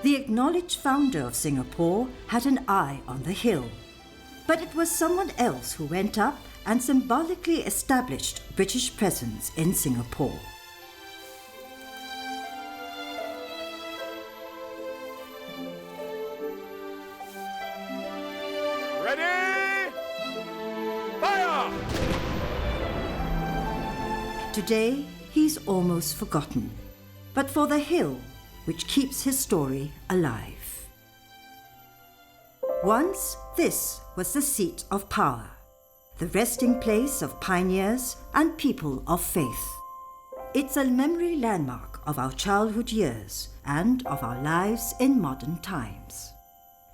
The acknowledged founder of Singapore had an eye on the hill. But it was someone else who went up and symbolically established British presence in Singapore. Ready? Fire! Today, he's almost forgotten. But for the hill, which keeps his story alive. Once, this was the seat of power, the resting place of pioneers and people of faith. It's a memory landmark of our childhood years and of our lives in modern times.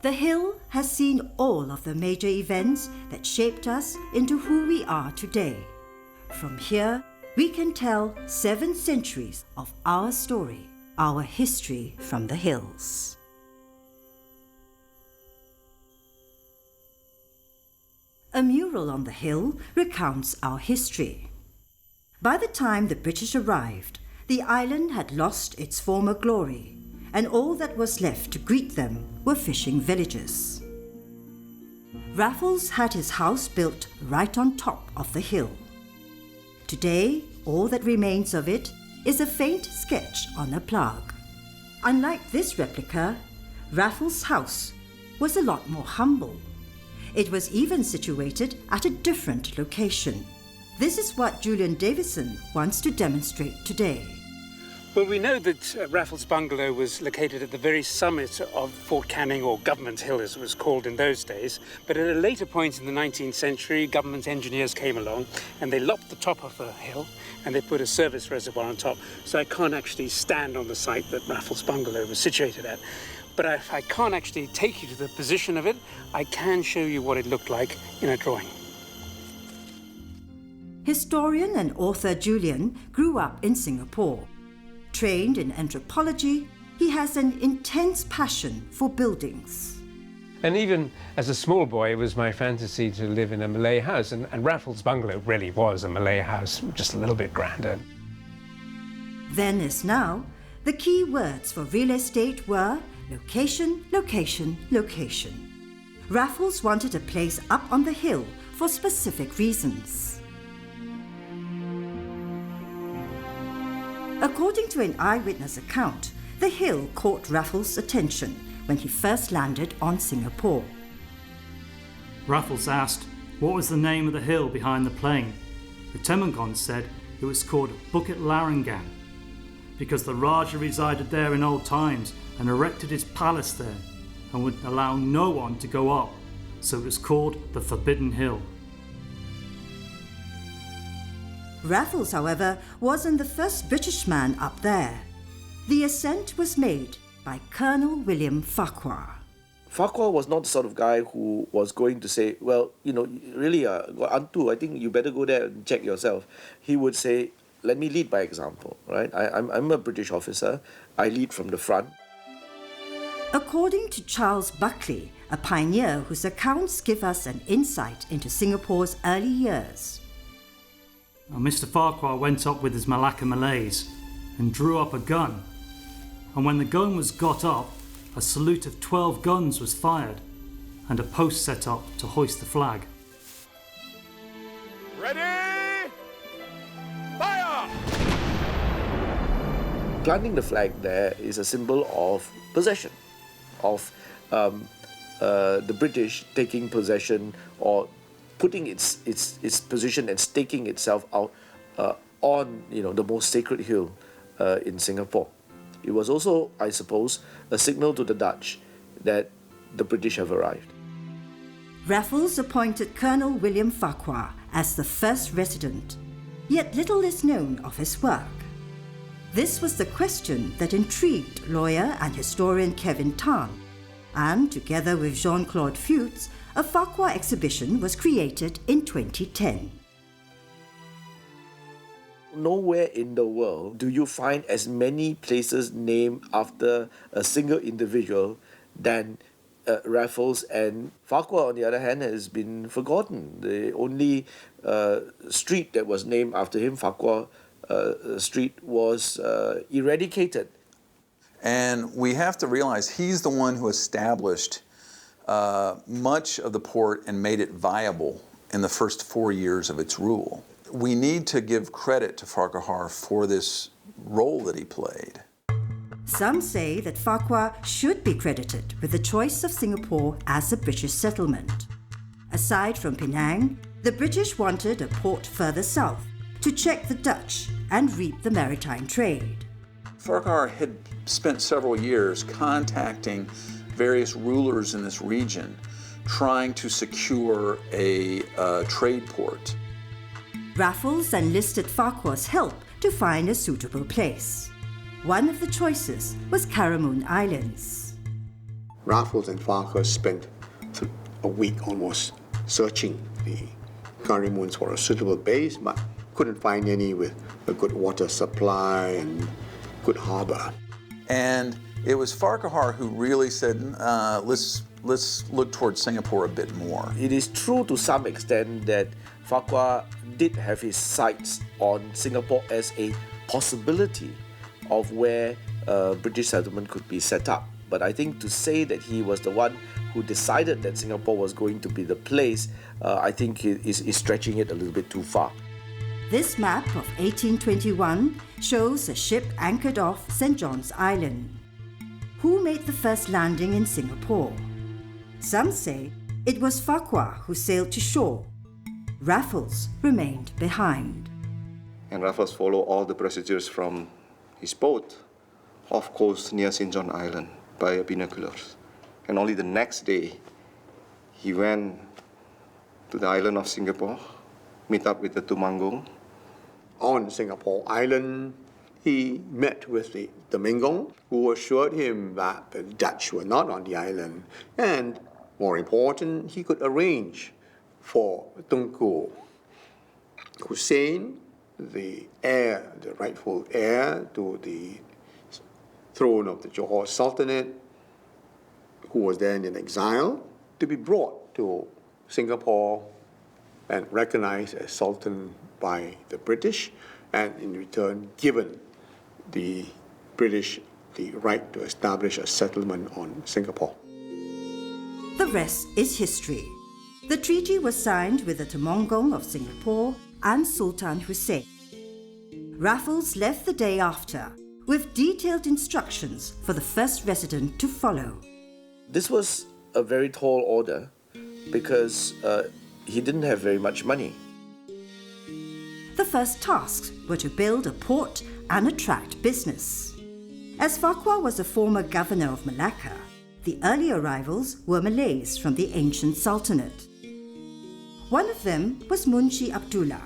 The hill has seen all of the major events that shaped us into who we are today. From here, we can tell 7 centuries of our story, our history from the hills. A mural on the hill recounts our history. By the time the British arrived, the island had lost its former glory, and all that was left to greet them were fishing villages. Raffles had his house built right on top of the hill. Today, all that remains of it is a faint sketch on a plaque. Unlike this replica, Raffles House was a lot more humble. It was even situated at a different location. This is what Julian Davison wants to demonstrate today. Well, we know that Raffles Bungalow was located at the very summit of Fort Canning, or Government Hill as it was called in those days. But at a later point in the 19th century, government engineers came along and they lopped the top of the hill and they put a service reservoir on top. So I can't actually stand on the site that Raffles Bungalow was situated at. But if I can't actually take you to the position of it, I can show you what it looked like in a drawing. Historian and author Julian grew up in Singapore. Trained in anthropology, he has an intense passion for buildings. And even as a small boy, it was my fantasy to live in a Malay house, and Raffles Bungalow really was a Malay house, just a little bit grander. Then as now, the key words for real estate were location, location, location. Raffles wanted a place up on the hill for specific reasons. According to an eyewitness account, the hill caught Raffles' attention when he first landed on Singapore. Raffles asked what was the name of the hill behind the plane. The Temenggong said it was called Bukit Larangan because the Raja resided there in old times and erected his palace there and would allow no one to go up, so it was called the Forbidden Hill. Raffles, however, wasn't the first British man up there. The ascent was made by Colonel William Farquhar. Farquhar was not the sort of guy who was going to say, well, really, Antu, I think you better go there and check yourself. He would say, let me lead by example, right? I'm a British officer. I lead from the front. According to Charles Buckley, a pioneer whose accounts give us an insight into Singapore's early years. Now, Mr. Farquhar went up with his Malacca Malays and drew up a gun. And when the gun was got up, a salute of 12 guns was fired and a post set up to hoist the flag. Ready? Fire! Planting the flag there is a symbol of possession, of the British taking possession or putting its position and staking itself out on the most sacred hill in Singapore. It was also, I suppose, a signal to the Dutch that the British have arrived. Raffles appointed Colonel William Farquhar as the first resident, yet little is known of his work. This was the question that intrigued lawyer and historian Kevin Tan, and together with Jean-Claude Fuchs, a Farquhar exhibition was created in 2010. Nowhere in the world do you find as many places named after a single individual than Raffles, and Farquhar, on the other hand, has been forgotten. The only street that was named after him, Farquhar Street, was eradicated. And we have to realize he's the one who established much of the port and made it viable in the first 4 years of its rule. We need to give credit to Farquhar for this role that he played. Some say that Farquhar should be credited with the choice of Singapore as a British settlement. Aside from Penang, the British wanted a port further south to check the Dutch and reap the maritime trade. Farquhar had spent several years contacting various rulers in this region, trying to secure a trade port. Raffles enlisted Farquhar's help to find a suitable place. One of the choices was Karamun Islands. Raffles and Farquhar spent a week almost searching the Karamuns for a suitable base, but couldn't find any with a good water supply and good harbor. And it was Farquhar who really said, let's look towards Singapore a bit more. It is true to some extent that Farquhar did have his sights on Singapore as a possibility of where British settlement could be set up. But I think to say that he was the one who decided that Singapore was going to be the place, I think is stretching it a little bit too far. This map of 1821 shows a ship anchored off St. John's Island. Who made the first landing in Singapore? Some say it was Farquhar who sailed to shore. Raffles remained behind. And Raffles followed all the procedures from his boat off coast near St. John Island by binoculars. And only the next day, he went to the island of Singapore, meet up with the Tumangong. On Singapore Island, he met with the Tumangong, who assured him that the Dutch were not on the island. And more important, he could arrange for Tunku Hussein, the rightful heir to the throne of the Johor Sultanate, who was then in exile, to be brought to Singapore and recognized as Sultan by the British, and in return given the British the right to establish a settlement on Singapore. The rest is history. The treaty was signed with the Tumangong of Singapore and Sultan Hussein. Raffles left the day after, with detailed instructions for the first resident to follow. This was a very tall order because he didn't have very much money. The first tasks were to build a port and attract business. As Farquhar was a former governor of Malacca, the early arrivals were Malays from the ancient Sultanate. One of them was Munshi Abdullah,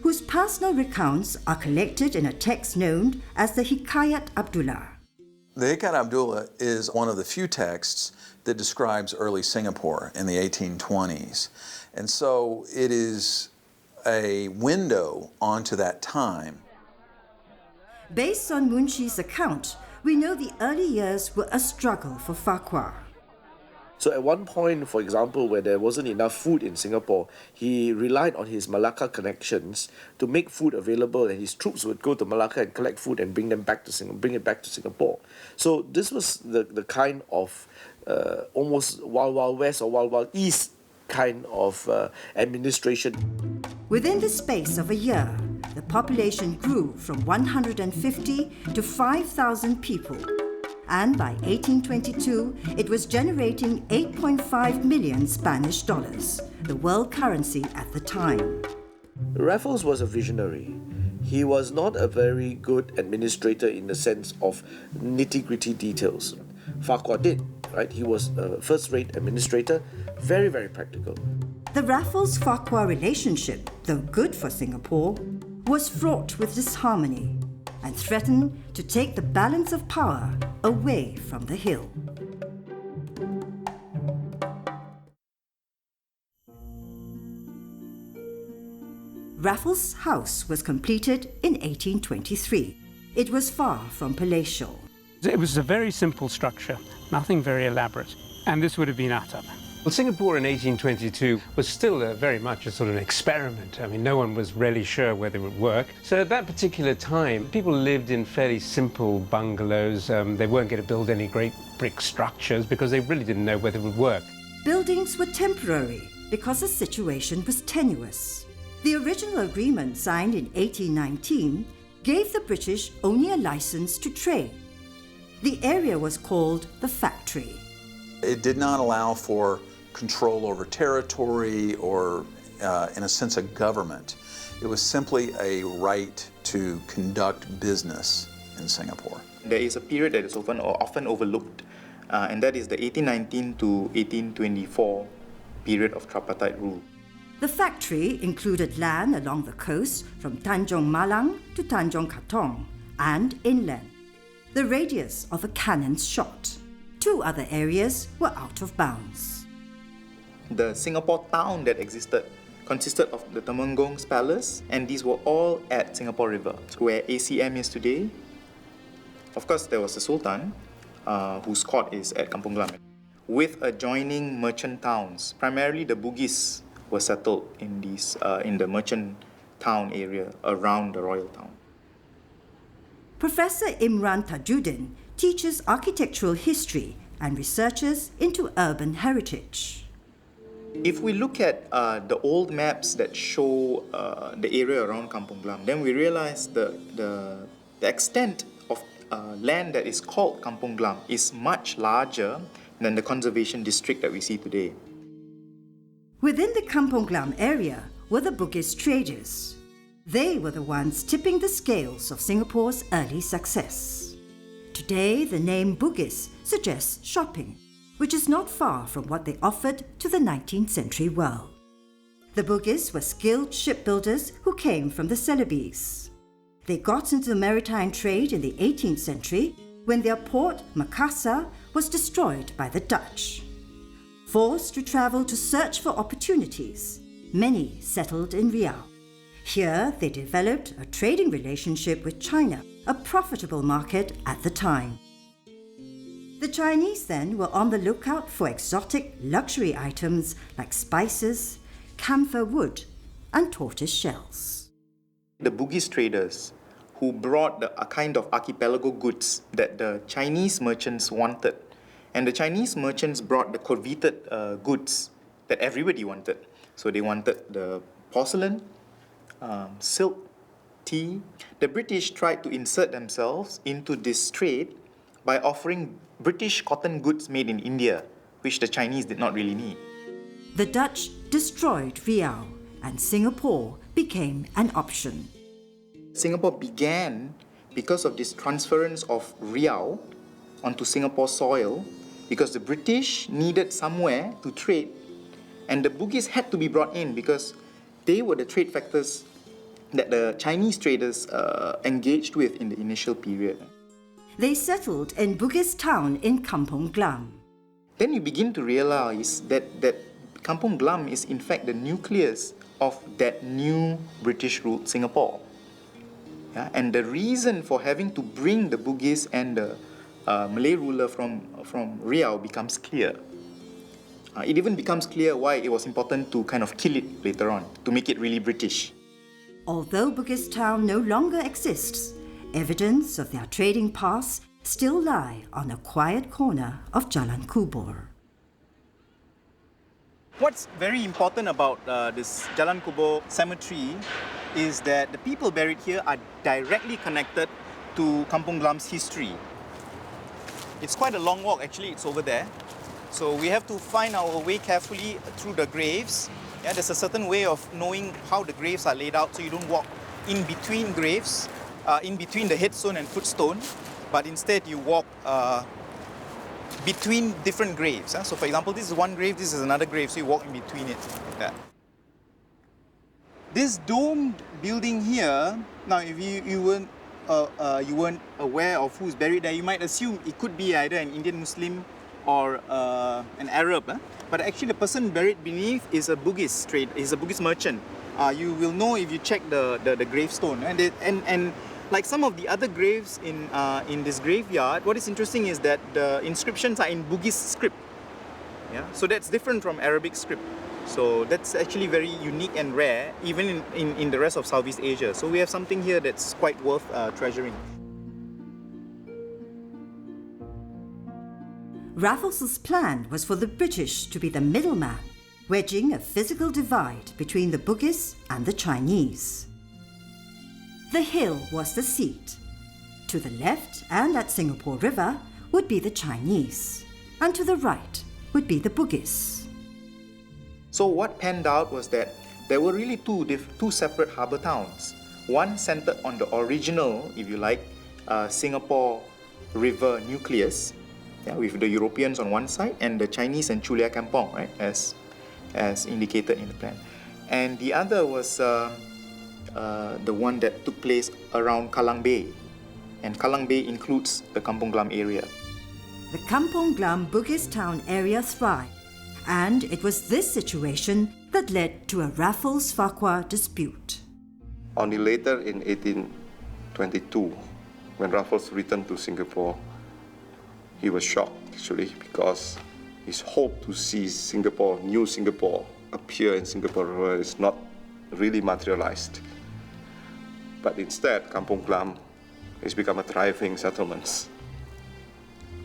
whose personal recounts are collected in a text known as the Hikayat Abdullah. The Hikayat Abdullah is one of the few texts that describes early Singapore in the 1820s. And so it is a window onto that time. Based on Munshi's account, we know the early years were a struggle for Farquhar. So at one point, for example, where there wasn't enough food in Singapore, he relied on his Malacca connections to make food available, and his troops would go to Malacca and collect food and bring it back to Singapore. So this was the kind of almost Wild Wild West or Wild Wild East kind of administration. Within the space of a year, the population grew from 150 to 5,000 people. And by 1822, it was generating 8.5 million Spanish dollars, the world currency at the time. Raffles was a visionary. He was not a very good administrator in the sense of nitty-gritty details. Farquhar did, right? He was a first-rate administrator, very, very practical. The Raffles-Farquhar relationship, though good for Singapore, was fraught with disharmony and threatened to take the balance of power away from the hill. Raffles House was completed in 1823. It was far from palatial. It was a very simple structure, nothing very elaborate, and this would have been Atap. Well, Singapore in 1822 was still very much a sort of an experiment. I mean, no one was really sure whether it would work. So at that particular time, people lived in fairly simple bungalows. They weren't going to build any great brick structures because they really didn't know whether it would work. Buildings were temporary because the situation was tenuous. The original agreement signed in 1819 gave the British only a license to trade. The area was called the factory. It did not allow for control over territory or, in a sense, a government. It was simply a right to conduct business in Singapore. There is a period that is often overlooked, and that is the 1819 to 1824 period of tripartite rule. The factory included land along the coast from Tanjung Malang to Tanjung Katong and inland, the radius of a cannon's shot. 2 other areas were out of bounds. The Singapore town that existed consisted of the Temengong's palace, and these were all at Singapore River, where ACM is today. Of course, there was the Sultan, whose court is at Kampung Glam, with adjoining merchant towns. Primarily, the Bugis were settled in the merchant town area around the royal town. Professor Imran Tajuddin teaches architectural history and researches into urban heritage. If we look at the old maps that show the area around Kampung Glam, then we realize the extent of land that is called Kampung Glam is much larger than the conservation district that we see today. Within the Kampung Glam area were the Bugis traders. They were the ones tipping the scales of Singapore's early success. Today, the name Bugis suggests shopping, which is not far from what they offered to the 19th century world. The Bugis were skilled shipbuilders who came from the Celebes. They got into the maritime trade in the 18th century when their port, Makassar, was destroyed by the Dutch. Forced to travel to search for opportunities, many settled in Riau. Here, they developed a trading relationship with China, a profitable market at the time. The Chinese then were on the lookout for exotic luxury items like spices, camphor wood, and tortoise shells. The Bugis traders who brought a kind of archipelago goods that the Chinese merchants wanted. And the Chinese merchants brought the coveted goods that everybody wanted. So they wanted the porcelain, silk, tea. The British tried to insert themselves into this trade by offering British cotton goods made in India, which the Chinese did not really need. The Dutch destroyed Riau, and Singapore became an option. Singapore began because of this transference of Riau onto Singapore soil, because the British needed somewhere to trade, and the Bugis had to be brought in because they were the trade factors that the Chinese traders engaged with in the initial period. They settled in Bugis town in Kampung Glam. Then you begin to realize that Kampung Glam is in fact the nucleus of that new British-ruled Singapore. Yeah? And the reason for having to bring the Bugis and the Malay ruler from Riau becomes clear. It even becomes clear why it was important to kind of kill it later on, to make it really British. Although Bugis town no longer exists, evidence of their trading past still lie on a quiet corner of Jalan Kubur. What's very important about this Jalan Kubur cemetery is that the people buried here are directly connected to Kampung Glam's history. It's quite a long walk, actually, it's over there. So we have to find our way carefully through the graves. Yeah, there's a certain way of knowing how the graves are laid out, so you don't walk in between graves, in between the headstone and footstone, but instead you walk between different graves. So for example, this is one grave, this is another grave, so you walk in between it like that. This domed building here, now if you weren't aware of who's buried there, you might assume it could be either an Indian Muslim or an Arab. But actually the person buried beneath is a Bugis is a Bugis merchant. You will know if you check the gravestone. And like some of the other graves in this graveyard, what is interesting is that the inscriptions are in Bugis script. Yeah? So that's different from Arabic script. So that's actually very unique and rare, even in the rest of Southeast Asia. So we have something here that's quite worth treasuring. Raffles's plan was for the British to be the middleman, wedging a physical divide between the Bugis and the Chinese. The hill was the seat. To the left and at Singapore River would be the Chinese, and to the right would be the Bugis. So what panned out was that there were really two separate harbour towns. One centred on the original, if you like, Singapore River nucleus, with the Europeans on one side and the Chinese and Chulia Kampong, right, as indicated in the plan. And the other was the one that took place around Kallang Bay. And Kallang Bay includes the Kampong Glam area. The Kampong Glam Bugis town area thrived, and it was this situation that led to a Raffles-Farquhar dispute. Only later in 1822, when Raffles returned to Singapore, he was shocked actually because his hope to see Singapore, new Singapore, appear in Singapore is not really materialized. But instead, Kampong Glam has become a thriving settlement.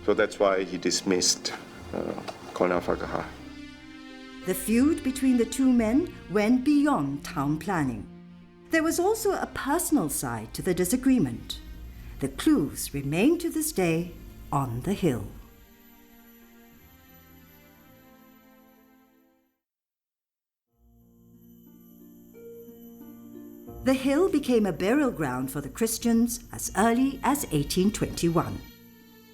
So that's why he dismissed Colonel Farquhar. The feud between the two men went beyond town planning. There was also a personal side to the disagreement. The clues remain to this day on the hill. The hill became a burial ground for the Christians as early as 1821.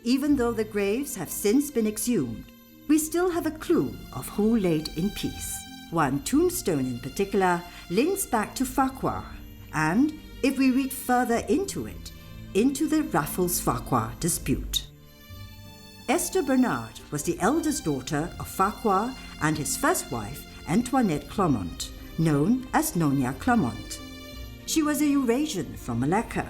Even though the graves have since been exhumed, we still have a clue of who laid in peace. One tombstone in particular links back to Farquhar, and if we read further into it, into the Raffles-Farquhar dispute. Esther Bernard was the eldest daughter of Farquhar and his first wife, Antoinette Clermont, known as Nyonya Clermont. She was a Eurasian from Malacca.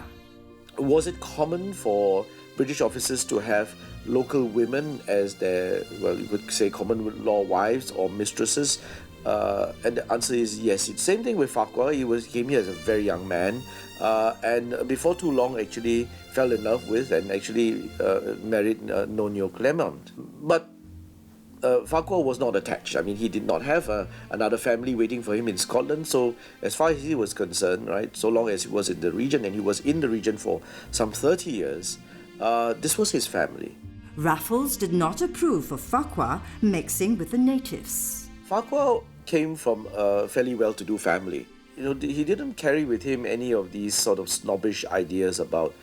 Was it common for British officers to have local women as their, well, you could say common law wives or mistresses? And the answer is yes. It's the same thing with Farquhar. He came here as a very young man, and before too long actually fell in love with and actually married Nyonya Clermont. But Farquhar was not attached. I mean, he did not have another family waiting for him in Scotland. So as far as he was concerned, right, so long as he was in the region, and he was in the region for some 30 years, this was his family. Raffles did not approve of Farquhar mixing with the natives. Farquhar came from a fairly well-to-do family. You know, he didn't carry with him any of these sort of snobbish ideas about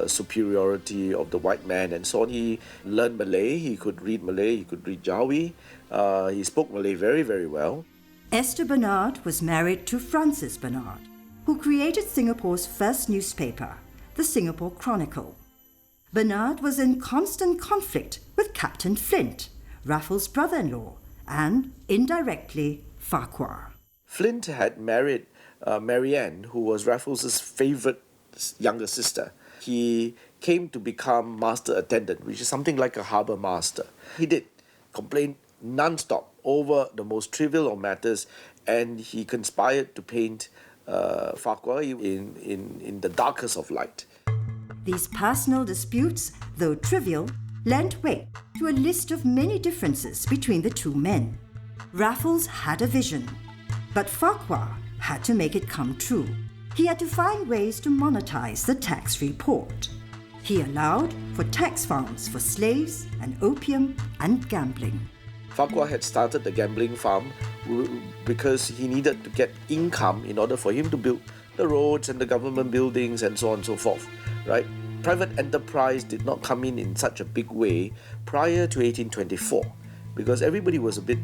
superiority of the white man and so on. He learned Malay, he could read Malay, he could read Jawi, he spoke Malay very, very well. Esther Bernard was married to Francis Bernard, who created Singapore's first newspaper, the Singapore Chronicle. Bernard was in constant conflict with Captain Flint, Raffles' brother-in-law, and, indirectly, Farquhar. Flint had married Marianne, who was Raffles' favourite younger sister. He came to become master attendant, which is something like a harbour master. He did complain non-stop over the most trivial of matters, and he conspired to paint Farquhar in the darkest of light. These personal disputes, though trivial, lent weight to a list of many differences between the two men. Raffles had a vision, but Farquhar had to make it come true. He had to find ways to monetize the tax-free port. He allowed for tax farms for slaves and opium and gambling. Farquhar had started the gambling farm because he needed to get income in order for him to build the roads and the government buildings and so on and so forth, right? Private enterprise did not come in such a big way prior to 1824 because everybody was a bit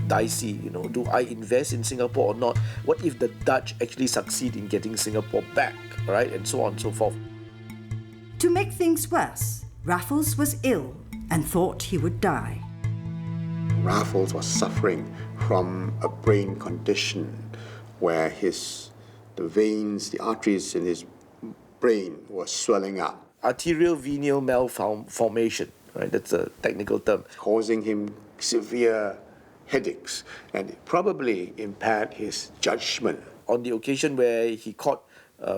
dicey, you know, do I invest in Singapore or not? What if the Dutch actually succeed in getting Singapore back, right? And so on and so forth. To make things worse, Raffles was ill and thought he would die. Raffles was suffering from a brain condition where the veins, the arteries in his brain were swelling up. Arterial venial malformation, right? That's a technical term. Causing him severe headaches, and it probably impaired his judgment. On the occasion where he caught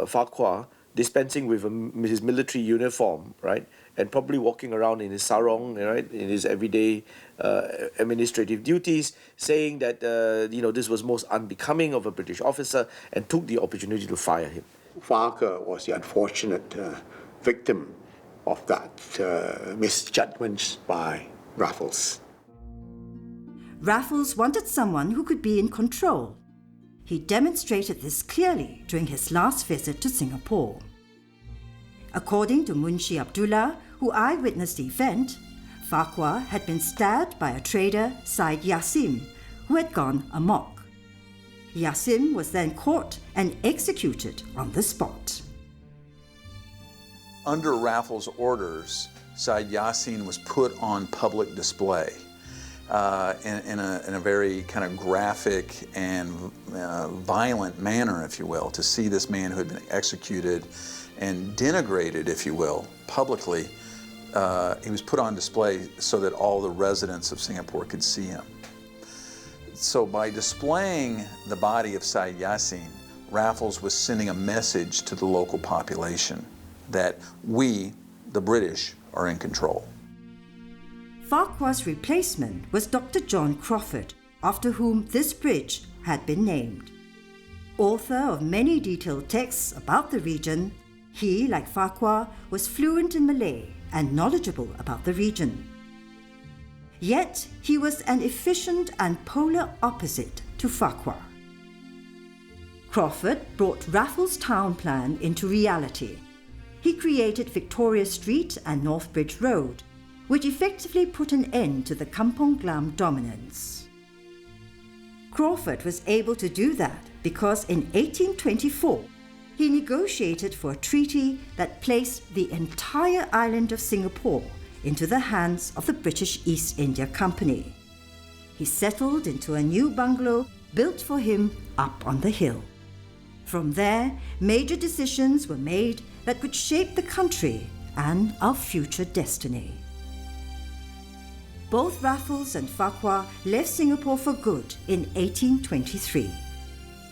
Farquhar dispensing with his military uniform, right, and probably walking around in his sarong, right, in his everyday administrative duties, saying that this was most unbecoming of a British officer, and took the opportunity to fire him. Farquhar was the unfortunate victim of that misjudgments by Raffles. Raffles wanted someone who could be in control. He demonstrated this clearly during his last visit to Singapore. According to Munshi Abdullah, who eyewitnessed the event, Farquhar had been stabbed by a trader, Syed Yassim, who had gone amok. Yassim was then caught and executed on the spot. Under Raffles' orders, Syed Yassin was put on public display in a very kind of graphic and violent manner, if you will, to see this man who had been executed and denigrated, if you will, publicly. He was put on display so that all the residents of Singapore could see him. So by displaying the body of Syed Yassin, Raffles was sending a message to the local population that we, the British, are in control. Farquhar's replacement was Dr. John Crawford, after whom this bridge had been named. Author of many detailed texts about the region, he, like Farquhar, was fluent in Malay and knowledgeable about the region. Yet he was an efficient and polar opposite to Farquhar. Crawford brought Raffles' town plan into reality. He created Victoria Street and North Bridge Road, which effectively put an end to the Kampong Glam dominance. Crawford was able to do that because in 1824, he negotiated for a treaty that placed the entire island of Singapore into the hands of the British East India Company. He settled into a new bungalow built for him up on the hill. From there, major decisions were made that could shape the country and our future destiny. Both Raffles and Farquhar left Singapore for good in 1823.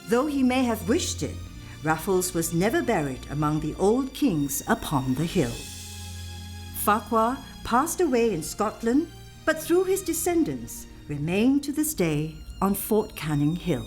Though he may have wished it, Raffles was never buried among the old kings upon the hill. Farquhar passed away in Scotland, but through his descendants remained to this day on Fort Canning Hill.